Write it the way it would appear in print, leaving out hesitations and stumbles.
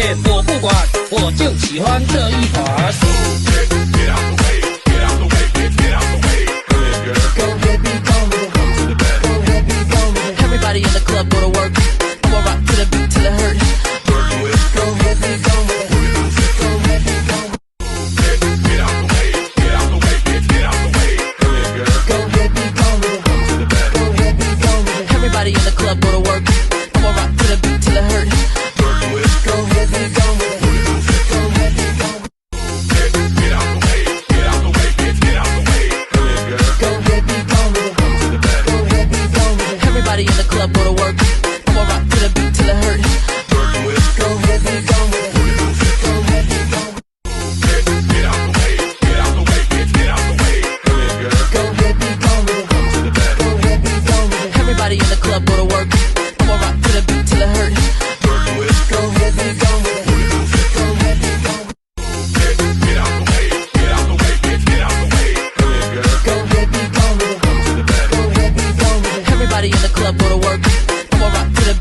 乐我不管，我就喜欢这一团。Everybody in the club go to work. I'ma rock to the beat till it hurt. Go ahead, be gone with it. Go ahead, be gone with it. Get out the way, get out the way, get out the way. Go ahead, be gone with it. Go ahead, be gone with it. Everybody in the club go to work. I'ma rock to the beat till it hurt. Go ahead, be gone with it. Go ahead, be gone with it. Get out the way, get out the way, get out the way. Go ahead, be gone with it. Go ahead, be gone with it. Everybody in the club go to work. I'ma rock to the beat till it hurt. Go ahead, be gone with it. Go ahead, be gone with it. Get out the way, get out the way, get out the way. Go ahead, be gone with it. Go ahead, be gone with it. Everybody in the club go to work. I'ma rock to the beat till it hurt. Go ahead, be gone with it. Go ahead, be gone with it. Get out the way, get out the way, get out the way. Go ahead, be gone with it. Go ahead, be gone with it. Everybody in the club go to work. I'ma rock to the